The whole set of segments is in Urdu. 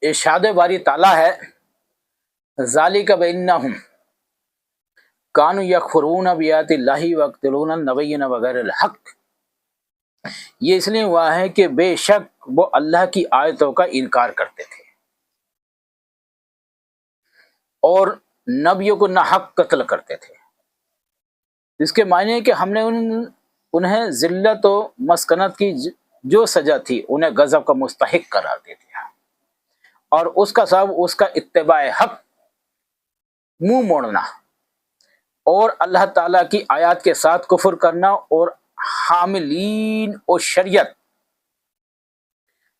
ارشاد باری تعالیٰ ہے ذالک بانہم کانوا یکفرون بآیات اللہ ویقتلون النبیین بغیر الحق، یہ اس لیے ہوا ہے کہ بے شک وہ اللہ کی آیتوں کا انکار کرتے تھے اور نبیوں کو ناحق قتل کرتے تھے۔ اس کے معنی ہے کہ ہم نے انہیں ذلت و مسکنت کی جو سزا تھی انہیں غضب کا مستحق قرار دے دیا، اور اس کا سبب اس کا اتباع حق، منہ موڑنا اور اللہ تعالیٰ کی آیات کے ساتھ کفر کرنا، اور حاملین اور شریعت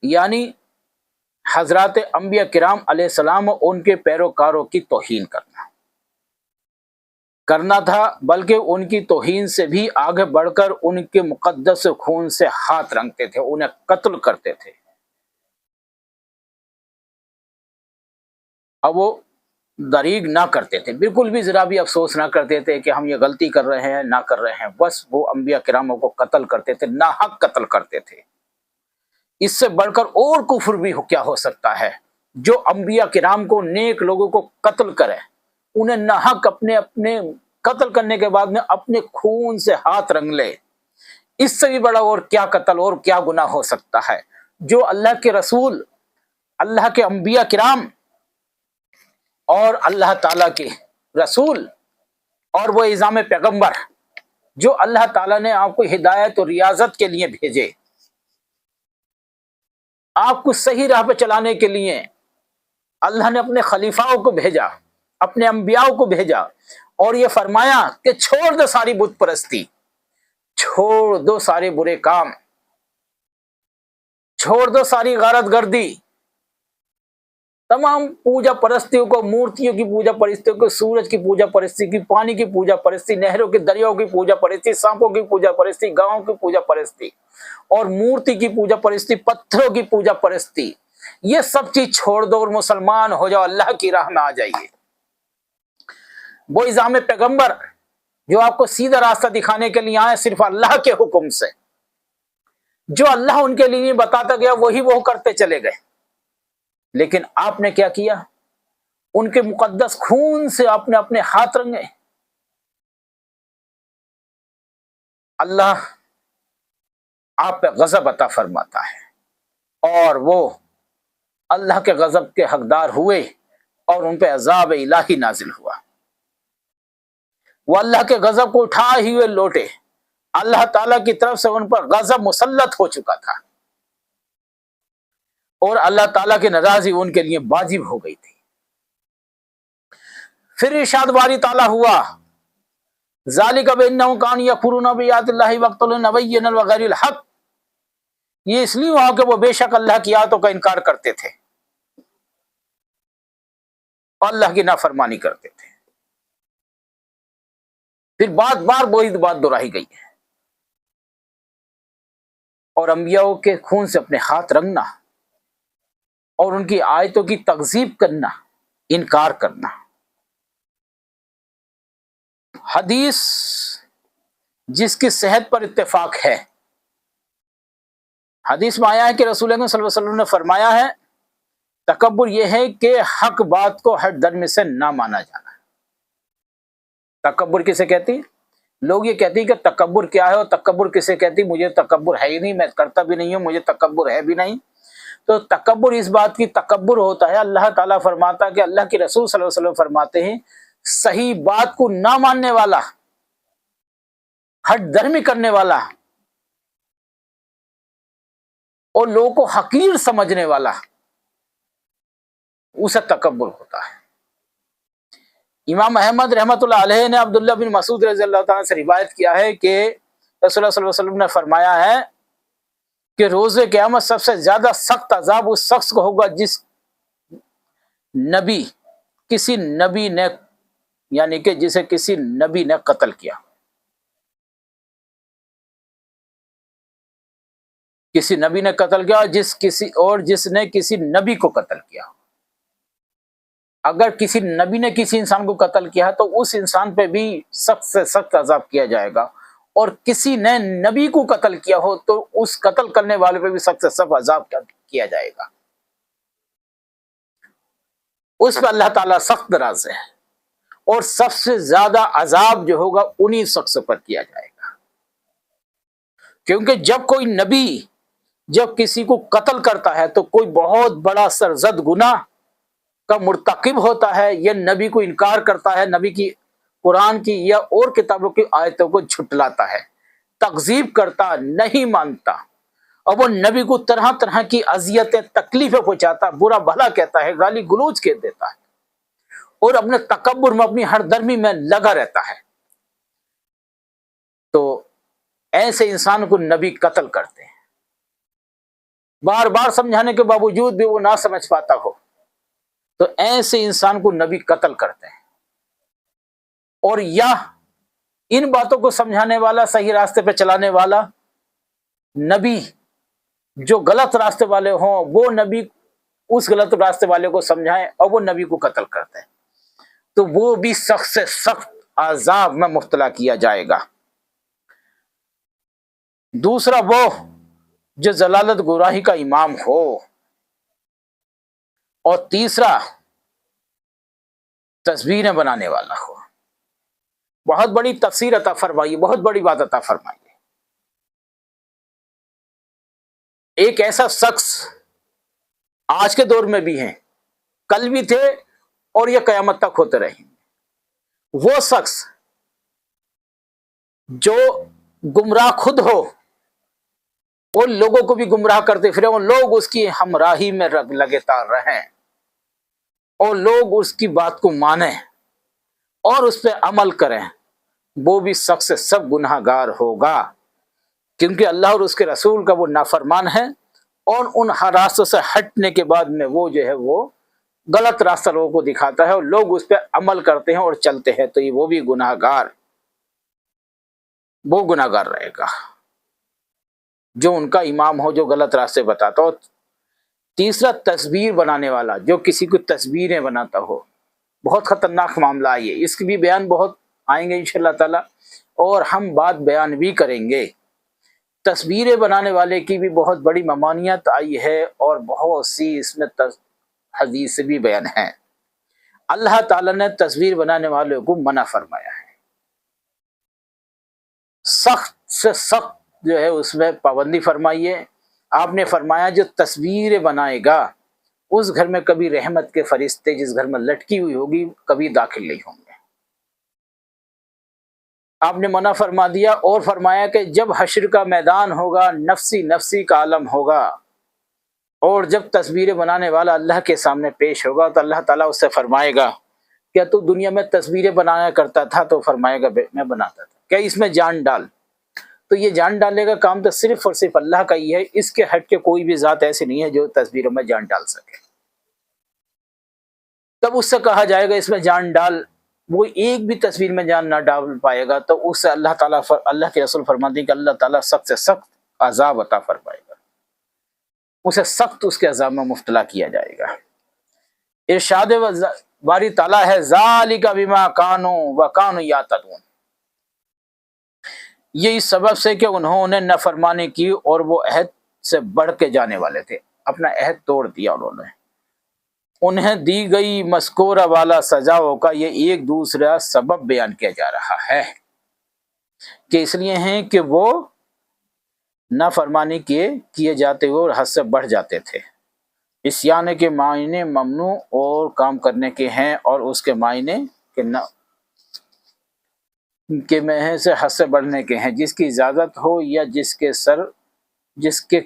یعنی حضرات انبیاء کرام علیہ السلام اور ان کے پیروکاروں کی توہین کرنا تھا، بلکہ ان کی توہین سے بھی آگے بڑھ کر ان کے مقدس خون سے ہاتھ رنگتے تھے، انہیں قتل کرتے تھے۔ اب وہ دریغ نہ کرتے تھے، بالکل بھی ذرا بھی افسوس نہ کرتے تھے کہ ہم یہ غلطی کر رہے ہیں، نہ کر رہے ہیں، بس وہ انبیاء کراموں کو قتل کرتے تھے، ناحق قتل کرتے تھے۔ اس سے بڑھ کر اور کفر بھی کیا ہو سکتا ہے؟ جو انبیاء کرام کو، نیک لوگوں کو قتل کرے، انہیں ناحق اپنے قتل کرنے کے بعد میں اپنے خون سے ہاتھ رنگ لے، اس سے بھی بڑا اور کیا قتل اور کیا گناہ ہو سکتا ہے؟ جو اللہ کے رسول، اللہ کے انبیاء کرام اور اللہ تعالیٰ کے رسول اور وہ اعظام پیغمبر جو اللہ تعالیٰ نے آپ کو ہدایت اور ریاضت کے لیے بھیجے، آپ کو صحیح راہ پہ چلانے کے لیے اللہ نے اپنے خلیفاؤں کو بھیجا، اپنے انبیاء کو بھیجا، اور یہ فرمایا کہ چھوڑ دو ساری بت پرستی، چھوڑ دو سارے برے کام، چھوڑ دو ساری غارت گردی، تمام پوجا پرستیوں کو، مورتیوں کی پوجا پرستیوں کو، سورج کی پوجا پرستی کی، پانی کی پوجا پرستی، نہروں کی، دریاؤں کی پوجا پرستی، سانپوں کی پوجا پرستی، گاؤں کی پوجا پرستی اور مورتی کی پوجا پرستی، پتھروں کی پوجا پرستی، یہ سب چیز چھوڑ دو اور مسلمان ہو جاؤ، اللہ کی راہ میں آ جائیے۔ وہ اعظام پیغمبر جو آپ کو سیدھا راستہ دکھانے کے لیے آئے صرف اللہ کے حکم سے، جو اللہ ان کے لیے بتاتا گیا وہی وہ کرتے چلے گئے، لیکن آپ نے کیا کیا؟ ان کے مقدس خون سے آپ نے اپنے ہاتھ رنگے۔ اللہ آپ پہ غضب عطا فرماتا ہے، اور وہ اللہ کے غضب کے حقدار ہوئے اور ان پہ عذاب الہی نازل ہوا۔ وہ اللہ کے غضب کو اٹھا ہی ہوئے لوٹے، اللہ تعالیٰ کی طرف سے ان پر غضب مسلط ہو چکا تھا، اور اللہ تعالیٰ کی ناراضی ان کے لیے واجب ہو گئی تھی۔ پھر ارشاد باری تعالیٰ ہوا ذالک بانہم کانوا یکفرون بآیات اللہ ویقتلون النبیین بغیر الحق، یہ اس لیے ہوا کہ وہ بے شک اللہ کی آیتوں کا انکار کرتے تھے اور اللہ کی نافرمانی کرتے تھے۔ پھر بار بار وہی بات دہرائی گئی ہے، اور انبیاء کے خون سے اپنے ہاتھ رنگنا اور ان کی آیتوں کی تکذیب کرنا، انکار کرنا۔ حدیث جس کی صحت پر اتفاق ہے، حدیث میں آیا ہے کہ رسول اللہ صلی اللہ علیہ وسلم نے فرمایا ہے تکبر یہ ہے کہ حق بات کو ہر درم سے نہ مانا جانا۔ تکبر کسے کہتی؟ لوگ یہ کہتے ہیں کہ تکبر کیا ہے، اور تکبر کسے کہتی؟ مجھے تکبر ہے ہی نہیں، میں کرتا بھی نہیں ہوں، مجھے تکبر ہے بھی نہیں۔ تو تکبر اس بات کی تکبر ہوتا ہے، اللہ تعالیٰ فرماتا ہے کہ اللہ کے رسول صلی اللہ علیہ وسلم فرماتے ہیں صحیح بات کو نہ ماننے والا، ہٹ درمی کرنے والا اور لوگوں کو حقیر سمجھنے والا، اسے تکبر ہوتا ہے۔ امام احمد رحمۃ اللہ علیہ نے عبداللہ بن مسعود رضی اللہ تعالیٰ سے روایت کیا ہے کہ رسول اللہ صلی اللہ علیہ وسلم نے فرمایا ہے کہ روز قیامت سب سے زیادہ سخت عذاب اس شخص کو ہوگا جس نبی، کسی نبی نے، یعنی کہ جسے کسی نبی نے قتل کیا، کسی نبی نے قتل کیا، جس نے کسی نبی کو قتل کیا۔ اگر کسی نبی نے کسی انسان کو قتل کیا تو اس انسان پہ بھی سخت سے سخت عذاب کیا جائے گا، اور کسی نے نبی کو قتل کیا ہو تو اس قتل کرنے والے پہ بھی سخت سے سخت عذاب کیا جائے گا۔ اس پہ اللہ تعالیٰ سخت ناراض ہے، اور سب سے زیادہ عذاب جو ہوگا انہی شخص پر کیا جائے گا، کیونکہ جب کوئی نبی جب کسی کو قتل کرتا ہے تو کوئی بہت بڑا سرزد گناہ کا مرتکب ہوتا ہے، یا نبی کو انکار کرتا ہے، نبی کی قرآن کی یا اور کتابوں کی آیتوں کو جھٹلاتا ہے، تکذیب کرتا، نہیں مانتا، اور وہ نبی کو طرح طرح کی اذیتیں تکلیفیں پہنچاتا، برا بھلا کہتا ہے، گالی گلوچ کہہ دیتا ہے، اور اپنے تکبر میں، اپنی ہر درمی میں لگا رہتا ہے، تو ایسے انسان کو نبی قتل کرتے ہیں، بار بار سمجھانے کے باوجود بھی وہ نہ سمجھ پاتا ہو تو ایسے انسان کو نبی قتل کرتے ہیں۔ اور یا ان باتوں کو سمجھانے والا، صحیح راستے پہ چلانے والا نبی جو غلط راستے والے ہوں، وہ نبی اس غلط راستے والے کو سمجھائیں اور وہ نبی کو قتل کرتے ہیں، تو وہ بھی سخت سے سخت عذاب میں مبتلا کیا جائے گا۔ دوسرا وہ جو ضلالت گمراہی کا امام ہو، اور تیسرا تصویریں بنانے والا ہو۔ بہت بڑی تفسیر عطا فرمائیے، بہت بڑی بات عطا فرمائیے۔ ایک ایسا شخص آج کے دور میں بھی ہیں، کل بھی تھے، اور یہ قیامت تک ہوتے رہیں گے، وہ شخص جو گمراہ خود ہو اور لوگوں کو بھی گمراہ کرتے پھرے، اور لوگ اس کی ہمراہی میں لگے تار رہیں، اور لوگ اس کی بات کو مانیں اور اس پہ عمل کریں، وہ بھی سخت سے سخت گناہ گار ہوگا، کیونکہ اللہ اور اس کے رسول کا وہ نافرمان ہے، اور ان راستوں سے ہٹنے کے بعد میں وہ جو ہے وہ غلط راستہ لوگوں کو دکھاتا ہے، اور لوگ اس پہ عمل کرتے ہیں اور چلتے ہیں، تو یہ وہ بھی گناہ گار رہے گا، جو ان کا امام ہو، جو غلط راستے بتاتا ہو۔ تیسرا تصویر بنانے والا، جو کسی کو تصویریں بناتا ہو، بہت خطرناک معاملہ ہے یہ، اس کی بھی بیان بہت آئیں گے انشاءاللہ تعالی، اور ہم بات بیان بھی کریں گے۔ تصویریں بنانے والے کی بھی بہت بڑی ممانعت آئی ہے، اور بہت سی اس میں حدیث بھی بیان ہیں۔ اللہ تعالیٰ نے تصویر بنانے والوں کو منع فرمایا ہے، سخت سے سخت جو ہے اس میں پابندی فرمائیے۔ آپ نے فرمایا جو تصویریں بنائے گا اس گھر میں کبھی رحمت کے فرشتے جس گھر میں لٹکی ہوئی ہوگی کبھی داخل نہیں ہوں گے۔ آپ نے منع فرما دیا، اور فرمایا کہ جب حشر کا میدان ہوگا، نفسی نفسی کا عالم ہوگا، اور جب تصویریں بنانے والا اللہ کے سامنے پیش ہوگا تو اللہ تعالیٰ اس سے فرمائے گا کیا تو دنیا میں تصویریں بنایا کرتا تھا؟ تو فرمائے گا میں بناتا تھا۔ کیا اس میں جان ڈال؟ تو یہ جان ڈالنے کا کام تو صرف اور صرف اللہ کا ہی ہے، اس کے ہٹ کے کوئی بھی ذات ایسی نہیں ہے جو تصویروں میں جان ڈال سکے۔ تب اس سے کہا جائے گا اس میں جان ڈال، وہ ایک بھی تصویر میں جان نہ ڈال پائے گا تو اس سے اللہ کے رسول فرماتے ہیں کہ اللہ تعالیٰ سخت سے سخت عذاب عطا فرمائے گا، اسے سخت اس کے عذاب میں مبتلا کیا جائے گا۔ ارشاد باری تعالیٰ ہے ذالک بما کانوا وکانوا یعتدون، یہ اس سبب سے کہ انہوں نے نافرمانی کی اور وہ عہد سے بڑھ کے جانے والے تھے، اپنا عہد توڑ دیا انہوں نے۔ انہیں دی گئی مذکورہ والا سزاؤں کا یہ ایک دوسرا سبب بیان کیا جا رہا ہے کہ اس لیے ہیں کہ وہ نافرمانی کیے جاتے ہوئے اور حد سے بڑھ جاتے تھے۔ عصیان کے معنی ممنوع اور کام کرنے کے ہیں، اور اس کے معنی کے میں سے حد سے بڑھنے کے ہیں، جس کی اجازت ہو یا جس کے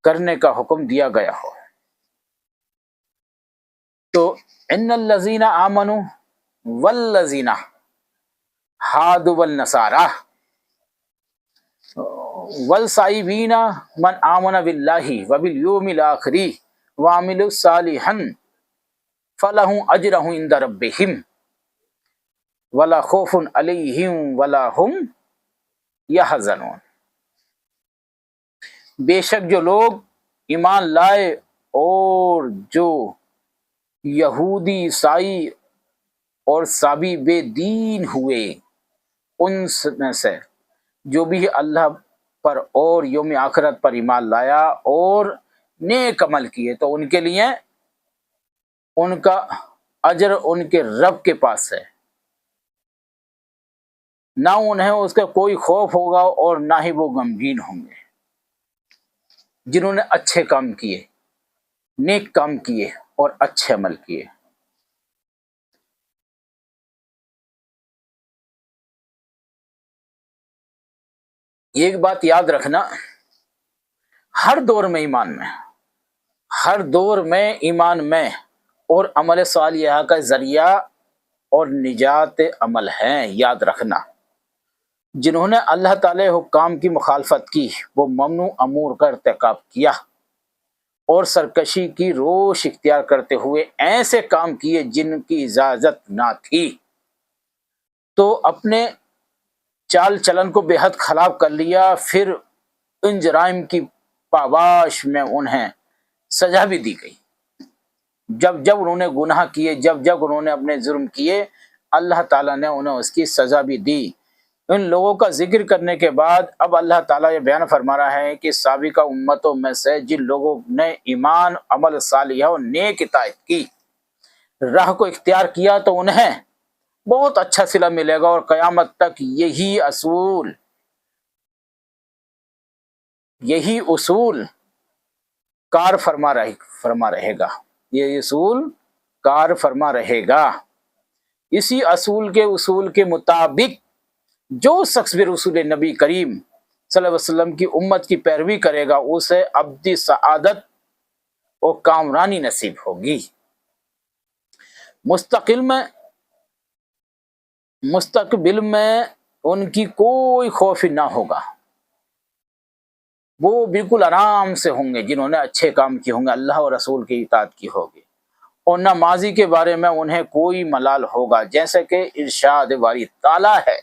کرنے کا حکم دیا گیا ہو۔ تو ان الذین آمنوا والذین ہادوا والنصارى والصائبین من آمن باللہ وبالیوم الآخر وعملوا صالحا فلهم اجرهم عند ربهم ولا خوف علیہم ولا هم یحزنون، بے شک جو لوگ ایمان لائے اور جو یہودی عیسائی اور سابی بے دین ہوئے ان میں سے جو بھی اللہ پر اور یوم آخرت پر ایمان لایا اور نیک عمل کیے تو ان کے لیے ان کا اجر ان کے رب کے پاس ہے، نہ انہیں اس کا کوئی خوف ہوگا اور نہ ہی وہ غمگین ہوں گے، جنہوں نے اچھے کام کیے، نیک کام کیے اور اچھے عمل کیے۔ ایک بات یاد رکھنا، ہر دور میں ایمان میں اور عمل صالحہ کا ذریعہ اور نجات عمل ہیں۔ یاد رکھنا، جنہوں نے اللہ تعالی حکام کی مخالفت کی، وہ ممنوع امور کا ارتکاب کیا اور سرکشی کی روش اختیار کرتے ہوئے ایسے کام کیے جن کی اجازت نہ تھی، تو اپنے چال چلن کو بے حد خراب کر لیا، پھر ان جرائم کی پاباش میں انہیں سزا بھی دی گئی۔ جب جب انہوں نے گناہ کیے، جب جب انہوں نے اپنے جرم کیے، اللہ تعالیٰ نے انہیں اس کی سزا بھی دی۔ ان لوگوں کا ذکر کرنے کے بعد اب اللہ تعالیٰ یہ بیان فرما رہا ہے کہ سابقہ امتوں میں سے جن لوگوں نے ایمان، عمل صالحہ اور نیک اطاعت کی راہ کو اختیار کیا، تو انہیں بہت اچھا صلہ ملے گا، اور قیامت تک یہی اصول کار فرما رہے گا، یہ اصول کار فرما رہے گا۔ اسی اصول کے مطابق جو شخص بھی رسول نبی کریم صلی اللہ علیہ وسلم کی امت کی پیروی کرے گا، اسے ابدی سعادت اور کامرانی نصیب ہوگی۔ مستقبل میں ان کی کوئی خوف نہ ہوگا، وہ بالکل آرام سے ہوں گے جنہوں نے اچھے کام کیے ہوں گے، اللہ اور رسول کی اطاعت کی ہوگی، اور نہ ماضی کے بارے میں انہیں کوئی ملال ہوگا، جیسے کہ ارشاد باری تعالیٰ ہے،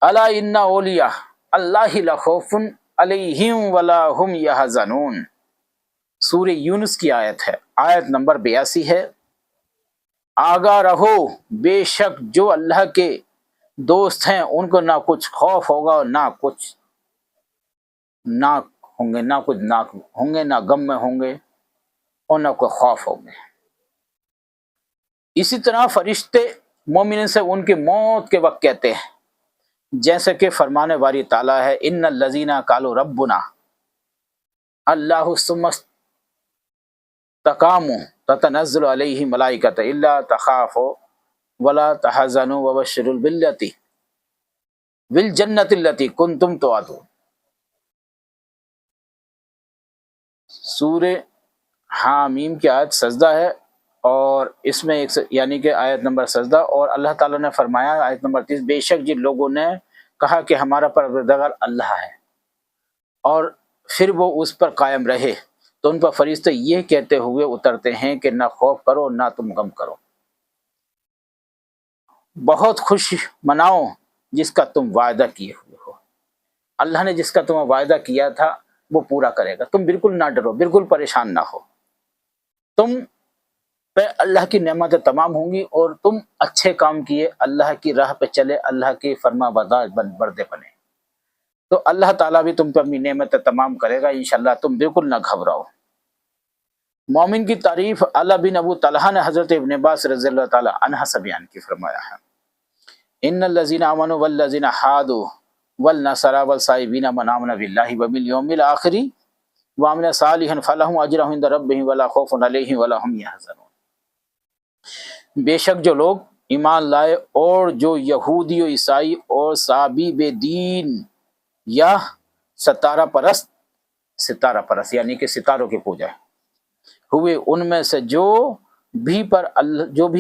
الا ان اولیاء اللہ لا خوف علیہم ولا ہم یحزنون، سورہ یونس کی آیت ہے، آیت نمبر 82 ہے۔ آگاہ رہو، بے شک جو اللہ کے دوست ہیں ان کو نہ کچھ خوف ہوگا اور نہ کچھ نہ غم میں ہوں گے اور نہ کوئی خوف ہوں گے۔ اسی طرح فرشتے مومنین سے ان کی موت کے وقت کہتے ہیں، جیسے کہ فرمانے باری تعالیٰ ہے، ان الذین قالوا ربنا اللہ ثم استقاموا تتنزل علیہم ملائکۃ الا تخافوا ولا تحزنوا وبشروا بالجنۃ التی کنتم توعدون۔ سورہ حامیم کی آیت سجدہ ہے، اور اس میں یعنی کہ آیت نمبر سجدہ، اور اللہ تعالیٰ نے فرمایا آیت نمبر 30، بے شک جن لوگوں نے کہا کہ ہمارا پروردگار اللہ ہے اور پھر وہ اس پر قائم رہے، تو ان پر فرشتے یہ کہتے ہوئے اترتے ہیں کہ نہ خوف کرو نہ تم غم کرو، بہت خوش مناؤ جس کا تم وعدہ کیے ہوئے ہو۔ اللہ نے جس کا تم وعدہ کیا تھا وہ پورا کرے گا، تم بالکل نہ ڈرو، بالکل پریشان نہ ہو، تم پہ اللہ کی نعمتیں تمام ہوں گی، اور تم اچھے کام کیے، اللہ کی راہ پہ چلے، اللہ کی فرما بردار بندے بنے، تو اللہ تعالیٰ بھی تم پہ اپنی نعمتیں تمام کرے گا انشاءاللہ، تم بالکل نہ گھبراؤ۔ مومن کی تعریف علی بن ابو طلحہ نے حضرت ابن عباس رضی اللہ تعالیٰ عنہ سے بیان کی، فرمایا ہے، ان الذین آمنوا والذین حادوا والنصارى والصابئین من آمن باللہ وبالیوم الآخر وعمل صالحا فلہم اجرہم عند ربہم ولا خوف علیہم ولا ہم یحزنون۔ بے شک جو لوگ ایمان لائے اور جو یہودی و عیسائی اور صابی بے دین یا ستارہ پرست یعنی کہ ستاروں کی پوجا ہوئے، ان میں سے جو بھی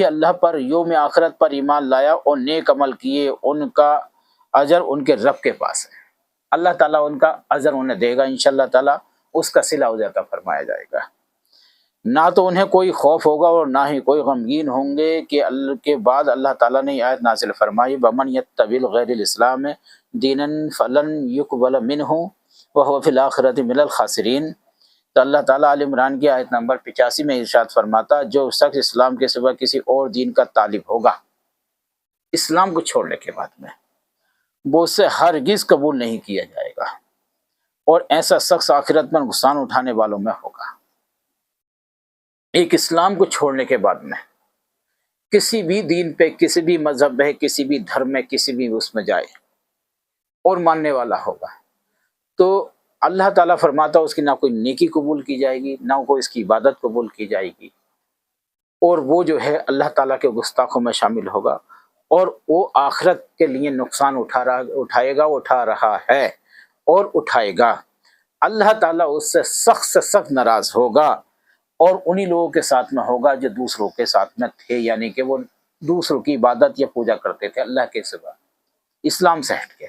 اللہ پر یوم آخرت پر ایمان لایا اور نیک عمل کیے، ان کا اجر ان کے رب کے پاس ہے، اللہ تعالیٰ ان کا اجر انہیں دے گا انشاءاللہ تعالیٰ، اس کا صلہ عطا فرمایا جائے گا۔ نہ تو انہیں کوئی خوف ہوگا اور نہ ہی کوئی غمگین ہوں گے، کہ کے بعد اللہ تعالیٰ نے آیت نازل فرمائی، وَمَنْ يَتَّبِعْ غَيْرَ الْإِسْلَامِ دِينًا فَلَنْ يُقْبَلَ مِنْهُ وَهُوَ فِي الْآخِرَةِ مِنَ الْخَاسِرِينَ۔ تو اللہ تعالیٰ آل عمران کی آیت نمبر 85 میں ارشاد فرماتا، جو شخص اسلام کے سوا کسی اور دین کا طالب ہوگا، اسلام کو چھوڑنے کے بعد میں، وہ اسے ہرگز قبول نہیں کیا جائے گا، اور ایسا شخص آخرت میں نقصان اٹھانے والوں میں ہوگا۔ ایک اسلام کو چھوڑنے کے بعد میں کسی بھی دین پہ، کسی بھی مذہب ہے، کسی بھی دھرم میں، کسی بھی اس میں جائے اور ماننے والا ہوگا تو اللہ تعالیٰ فرماتا ہے اس کی نہ کوئی نیکی قبول کی جائے گی، نہ کوئی اس کی عبادت قبول کی جائے گی، اور وہ جو ہے اللہ تعالیٰ کے گستاخوں میں شامل ہوگا، اور وہ آخرت کے لیے نقصان اٹھائے گا، اٹھا رہا ہے اور اٹھائے گا۔ اللہ تعالیٰ اس سے سخت ناراض ہوگا، اور انہی لوگوں کے ساتھ میں ہوگا جو دوسروں کے ساتھ میں تھے، یعنی کہ وہ دوسروں کی عبادت یا پوجا کرتے تھے اللہ کے سوا، اسلام سے ہٹ کے۔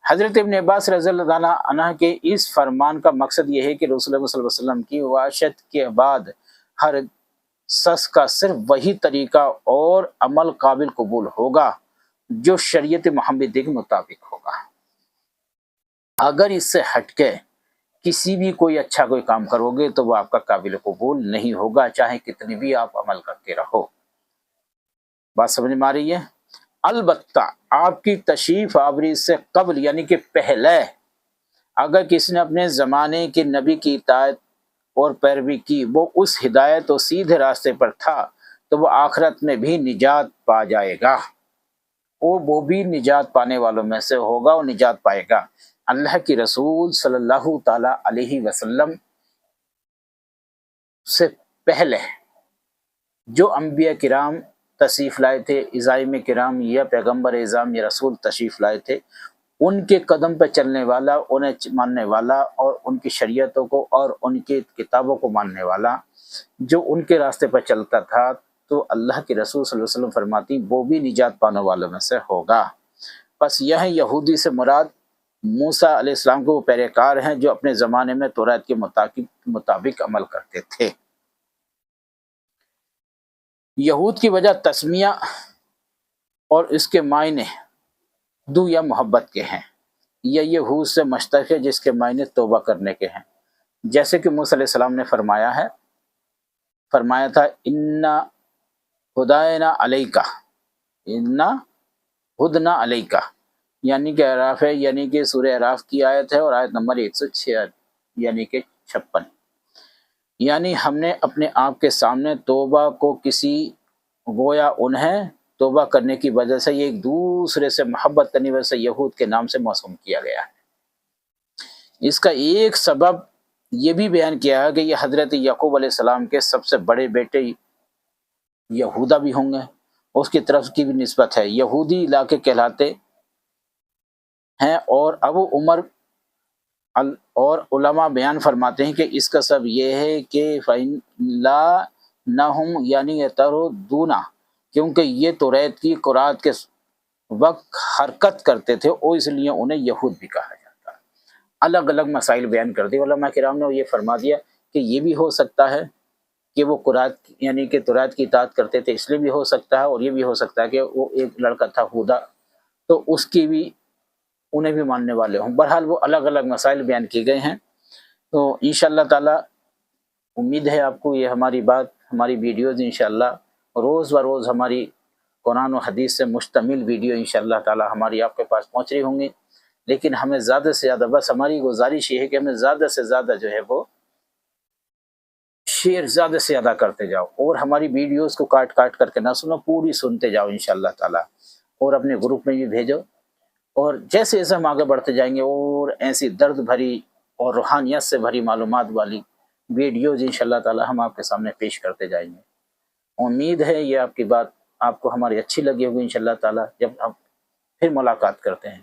حضرت ابن عباس رضی اللہ عنہ کے اس فرمان کا مقصد یہ ہے کہ رسول اللہ صلی اللہ علیہ وسلم کی واشت کے بعد ہر شخص کا صرف وہی طریقہ اور عمل قابل قبول ہوگا جو شریعت محمدی کے مطابق ہوگا۔ اگر اس سے ہٹ کے کسی بھی کوئی اچھا کوئی کام کرو گے تو وہ آپ کا قابل قبول نہیں ہوگا، چاہے کتنی بھی آپ عمل کرتے رہو۔ بات سمجھ میں آ رہی ہے؟ البتہ آپ کی تشریف آوری سے قبل یعنی کہ پہلے اگر کسی نے اپنے زمانے کے نبی کی اطاعت اور پیروی کی، وہ اس ہدایت اور سیدھے راستے پر تھا، تو وہ آخرت میں بھی نجات پا جائے گا، وہ بھی نجات پانے والوں میں سے ہوگا اور نجات پائے گا۔ اللہ کی رسول صلی اللہ تعالی علیہ وسلم سے پہلے جو انبیاء کرام تشریف لائے تھے، عزائم کرام یا پیغمبر اعظام یا رسول تشریف لائے تھے، ان کے قدم پہ چلنے والا، انہیں ماننے والا اور ان کی شریعتوں کو اور ان کی کتابوں کو ماننے والا جو ان کے راستے پر چلتا تھا، تو اللہ کے رسول صلی اللہ علیہ وسلم فرماتی وہ بھی نجات پانے والوں میں سے ہوگا۔ پس یہ یہودی سے مراد موسیٰ علیہ السلام کو وہ پیروکار ہیں جو اپنے زمانے میں توریت کے مطابق عمل کرتے تھے۔ یہود کی وجہ تسمیہ اور اس کے معنی دو یا محبت کے ہیں، یا یہود سے مشتق ہے جس کے معنی توبہ کرنے کے ہیں، جیسے کہ موسیٰ علیہ السلام نے فرمایا تھا انا ہداینا علیکا، انا ہدنا علیکا، یعنی کہ اعراف ہے، یعنی کہ سورہ اعراف کی آیت ہے اور آیت نمبر 106 یعنی کہ 56، یعنی ہم نے اپنے آپ کے سامنے توبہ کو کسی گویا انہیں توبہ کرنے کی وجہ سے یہ ایک دوسرے سے محبت کرنے کی وجہ سے یہود کے نام سے موسوم کیا گیا ہے۔ اس کا ایک سبب یہ بھی بیان کیا ہے کہ یہ حضرت یعقوب علیہ السلام کے سب سے بڑے بیٹے یہودا بھی ہوں گے، اس کی طرف کی بھی نسبت ہے، یہودی علاقے کہلاتے ہیں، اور ابو عمر اور علماء بیان فرماتے ہیں کہ اس کا سبب یہ ہے کہ فَإِن لَا نَهُمْ یعنی يَتَرُدُونَ، کیونکہ یہ توریت کی قرات کے وقت حرکت کرتے تھے اور اس لیے انہیں یہود بھی کہا جاتا ہے۔ الگ الگ مسائل بیان کر دی علماء کرام نے، یہ فرما دیا کہ یہ بھی ہو سکتا ہے کہ وہ قرات یعنی کہ توریت کی اطاعت کرتے تھے، اس لیے بھی ہو سکتا ہے، اور یہ بھی ہو سکتا ہے کہ وہ ایک لڑکا تھا ہودا تو اس کی بھی انہیں بھی ماننے والے ہوں۔ بہرحال وہ الگ الگ مسائل بیان کیے گئے ہیں۔ تو انشاءاللہ تعالی امید ہے آپ کو یہ ہماری ویڈیوز انشاءاللہ روز بروز ہماری قرآن و حدیث سے مشتمل ویڈیو انشاءاللہ تعالی ہماری آپ کے پاس پہنچ رہی ہوں گی، لیکن ہمیں زیادہ سے زیادہ، بس ہماری گزارش یہ ہے کہ ہمیں زیادہ سے زیادہ جو ہے وہ شیئر زیادہ سے زیادہ کرتے جاؤ، اور ہماری ویڈیوز کو کاٹ کاٹ کر کے نہ سنو، پوری سنتے جاؤ انشاءاللہ تعالی، اور اپنے گروپ میں بھی بھیجو، اور جیسے جیسے ہم آگے بڑھتے جائیں گے اور ایسی درد بھری اور روحانیت سے بھری معلومات والی ویڈیوز انشاءاللہ تعالی ہم آپ کے سامنے پیش کرتے جائیں گے۔ امید ہے یہ آپ کی بات آپ کو ہماری اچھی لگی ہوگی انشاءاللہ تعالی۔ جب ہم پھر ملاقات کرتے ہیں